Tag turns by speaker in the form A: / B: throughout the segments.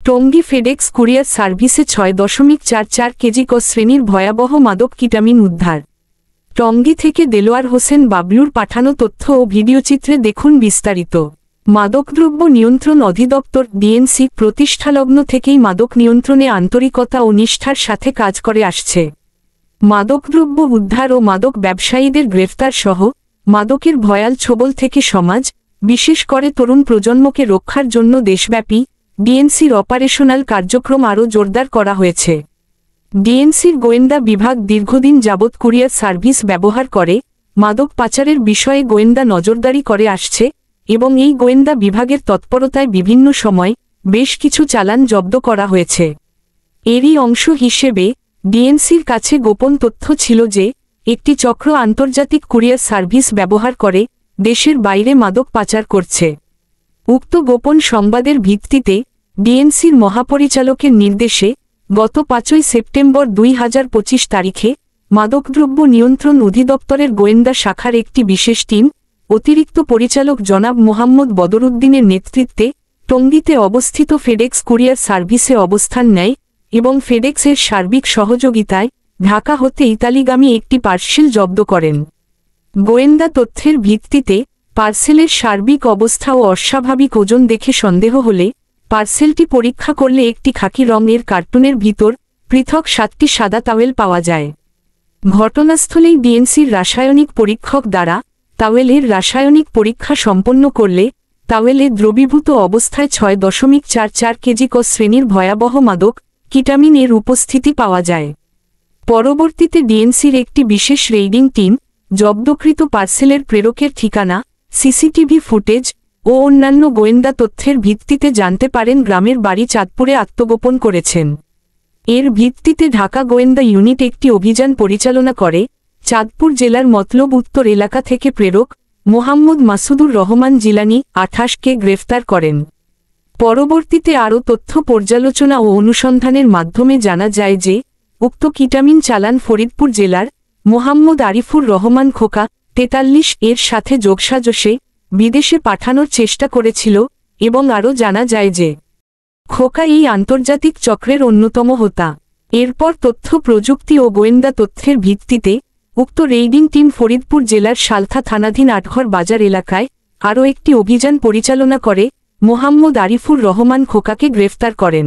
A: Tongi FedEx courier সার্ভিসে ৬.৪৪ KG ক শ্রেণীর ভয়াবহ মাদক কিটামিন উদ্ধার। টঙ্গী থেকে দেলোয়ার হোসেন বাবলুর পাঠানো তথ্য ও ভিডিওচিত্রে দেখুন বিস্তারিত। মাদকদ্রব্য নিয়ন্ত্রণ অধিদপ্তর ডিএনসি প্রতিষ্ঠালগ্ন থেকেই মাদক নিয়ন্ত্রণে আন্তরিকতা ও নিষ্ঠার সাথে কাজ করে আসছে। মাদকদ্রব্য উদ্ধার ও মাদক ব্যবসায়ীদের গ্রেফতার সহ মাদকের ভয়াল ছোবল থেকে সমাজ, বিশেষ করে তরুণ প্রজন্মকে রক্ষার জন্য দেশব্যাপী ডিএনসির অপারেশনাল কার্যক্রম আরও জোরদার করা হয়েছে। ডিএনসির গোয়েন্দা বিভাগ দীর্ঘদিন যাবৎ কুরিয়ার সার্ভিস ব্যবহার করে মাদক পাচারের বিষয়ে গোয়েন্দা নজরদারি করে আসছে এবং এই গোয়েন্দা বিভাগের তৎপরতায় বিভিন্ন সময় বেশ কিছু চালান জব্দ করা হয়েছে। এরই অংশ হিসেবে ডিএনসির কাছে গোপন তথ্য ছিল যে একটি চক্র আন্তর্জাতিক কুরিয়ার সার্ভিস ব্যবহার করে দেশের বাইরে মাদক পাচার করছে। উক্ত গোপন সংবাদের ভিত্তিতে ডিএনসির মহাপরিচালকের নির্দেশে গত ৫ই সেপ্টেম্বর ২০২৫ তারিখে মাদকদ্রব্য নিয়ন্ত্রণ অধিদপ্তরের গোয়েন্দা শাখার একটি বিশেষ টিম অতিরিক্ত পরিচালক জনাব মোহাম্মদ বদরুদ্দিনের নেতৃত্বে টঙ্গীতে অবস্থিত ফেডেক্স কুরিয়ার সার্ভিসে অবস্থান নেয় এবং ফেডেক্সের সার্বিক সহযোগিতায় ঢাকা হতে ইতালিগামী একটি পার্সেল জব্দ করেন। গোয়েন্দা তথ্যের ভিত্তিতে পার্সেলের সার্বিক অবস্থা ও অস্বাভাবিক ওজন দেখে সন্দেহ হলে পার্সেলটি পরীক্ষা করলে একটি খাকি রঙের কার্টুনের ভিতর পৃথক 7টি সাদা তাওয়েল পাওয়া যায়। ঘটনাস্থলেই ডিএনসির রাসায়নিক পরীক্ষক দ্বারা তাওয়েলের রাসায়নিক পরীক্ষা সম্পন্ন করলে তাওয়েলে দ্রবীভূত অবস্থায় ৬.৪৪ কেজি ক শ্রেণীর ভয়াবহ মাদক কিটামিন এর উপস্থিতি পাওয়া যায়। পরবর্তীতে ডিএনসির একটি বিশেষ রেইডিং টিম জব্দকৃত পার্সেলের প্রেরকের ঠিকানা, সিসিটিভি ফুটেজ ও অন্যান্য গোয়েন্দা তথ্যের ভিত্তিতে জানতে পারেন গ্রামের বাড়ি চাঁদপুরে আত্মগোপন করেছেন। এর ভিত্তিতে ঢাকা গোয়েন্দা ইউনিট একটি অভিযান পরিচালনা করে চাঁদপুর জেলার মতলব উত্তর এলাকা থেকে প্রেরক মোহাম্মদ মাসুদুর রহমান জিলানী ২৮কে গ্রেফতার করেন। পরবর্তীতে আরও তথ্য পর্যালোচনা ও অনুসন্ধানের মাধ্যমে জানা যায় যে উক্ত কিটামিন চালান ফরিদপুর জেলার মোহাম্মদ আরিফুর রহমান খোকা ৪৩ এর সাথে যোগসাজশে বিদেশে পাঠানোর চেষ্টা করেছিল এবং আরও জানা যায় যে খোকা এই আন্তর্জাতিক চক্রের অন্যতম হোতা। এরপর তথ্য প্রযুক্তি ও গোয়েন্দা তথ্যের ভিত্তিতে উক্ত রেইডিং টিম ফরিদপুর জেলার সালথা থানাধীন আটঘর বাজার এলাকায় আরও একটি অভিযান পরিচালনা করে মোহাম্মদ আরিফুর রহমান খোকাকে গ্রেফতার করেন।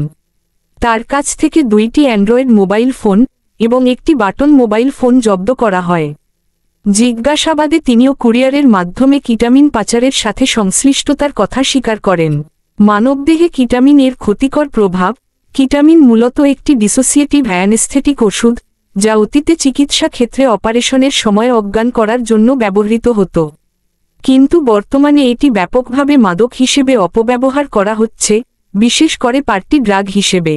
A: তার কাছ থেকে 2টি অ্যান্ড্রয়েড মোবাইল ফোন এবং একটি বাটন মোবাইল ফোন জব্দ করা হয়। জিজ্ঞাসাবাদে তিনিও কুরিয়ারের মাধ্যমে কিটামিন পাচারের সাথে সংশ্লিষ্টতার কথা স্বীকার করেন। মানবদেহে কিটামিন এর ক্ষতিকর প্রভাব। কিটামিন মূলত একটি ডিসোসিয়েটিভ অ্যানেস্থেটিক ওষুধ যা অতীতে চিকিৎসা ক্ষেত্রে অপারেশনের সময় অজ্ঞান করার জন্য ব্যবহৃত হতো, কিন্তু বর্তমানে এটি ব্যাপকভাবে মাদক হিসেবে অপব্যবহার করা হচ্ছে, বিশেষ করে পার্টি ড্রাগ হিসেবে।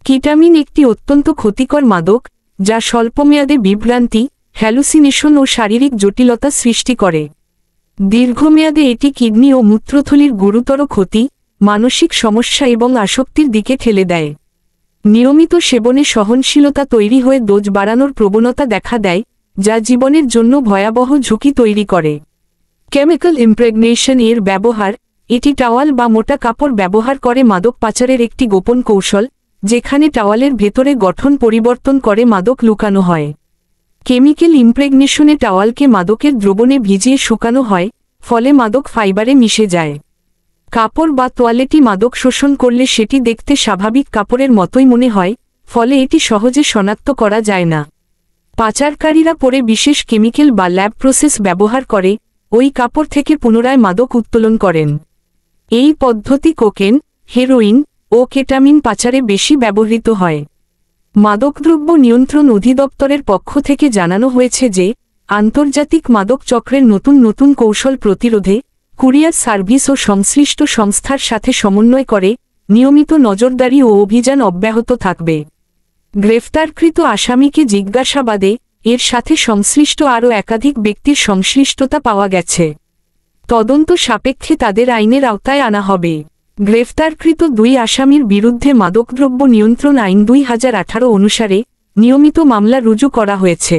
A: কিটামিন একটি অত্যন্ত ক্ষতিকর মাদক যা স্বল্পমেয়াদে বিভ্রান্তি, হ্যালুসিনেশন ও শারীরিক জটিলতা সৃষ্টি করে। দীর্ঘমেয়াদে এটি কিডনি ও মূত্রথলির গুরুতর ক্ষতি, মানসিক সমস্যা এবং আসক্তির দিকে ঠেলে দেয়। নিয়মিত সেবনে সহনশীলতা তৈরি হয়ে ডোজ বাড়ানোর প্রবণতা দেখা দেয়, যা জীবনের জন্য ভয়াবহ ঝুঁকি তৈরি করে। কেমিক্যাল ইমপ্রেগনেশন এর ব্যবহার। এটি টাওয়াল বা মোটা কাপড় ব্যবহার করে মাদক পাচারের একটি গোপন কৌশল, যেখানে টাওয়ালের ভেতরে গঠন পরিবর্তন করে মাদক লুকানো হয়। কেমিক্যাল ইমপ্রেগনেশনে টাওয়ালকে মাদকের দ্রবণে ভিজিয়ে শুকানো হয়, ফলে মাদক ফাইবারে মিশে যায়। কাপড় বা তোয়ালেটি মাদক শোষণ করলে সেটি দেখতে স্বাভাবিক কাপড়ের মতোই মনে হয়, ফলে এটি সহজে শনাক্ত করা যায় না। পাচারকারীরা পরে বিশেষ কেমিক্যাল বা ল্যাব প্রসেস ব্যবহার করে ওই কাপড় থেকে পুনরায় মাদক উত্তোলন করেন। এই পদ্ধতি কোকেন, হেরোইন ও কেটামিন পাচারে বেশি ব্যবহৃত হয়। মাদকদ্রব্য নিয়ন্ত্রণ অধিদপ্তরের পক্ষ থেকে জানানো হয়েছে যে আন্তর্জাতিক মাদক চক্রের নতুন নতুন কৌশল প্রতিরোধে কুরিয়ার সার্ভিস ও সংশ্লিষ্ট সংস্থার সাথে সমন্বয় করে নিয়মিত নজরদারি ও অভিযান অব্যাহত থাকবে। গ্রেফতারকৃত আসামিকে জিজ্ঞাসাবাদে এর সাথে সংশ্লিষ্ট আরও একাধিক ব্যক্তির সংশ্লিষ্টতা পাওয়া গেছে। তদন্ত সাপেক্ষে তাদের আইনের আওতায় আনা হবে। গ্রেফতারকৃত 2 আসামির বিরুদ্ধে মাদকদ্রব্য নিয়ন্ত্রণ আইন 2018 অনুসারে নিয়মিত মামলা রুজু করা হয়েছে।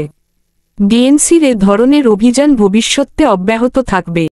A: ডিএনসির এ ধরনের অভিযান ভবিষ্যতে অব্যাহত থাকবে।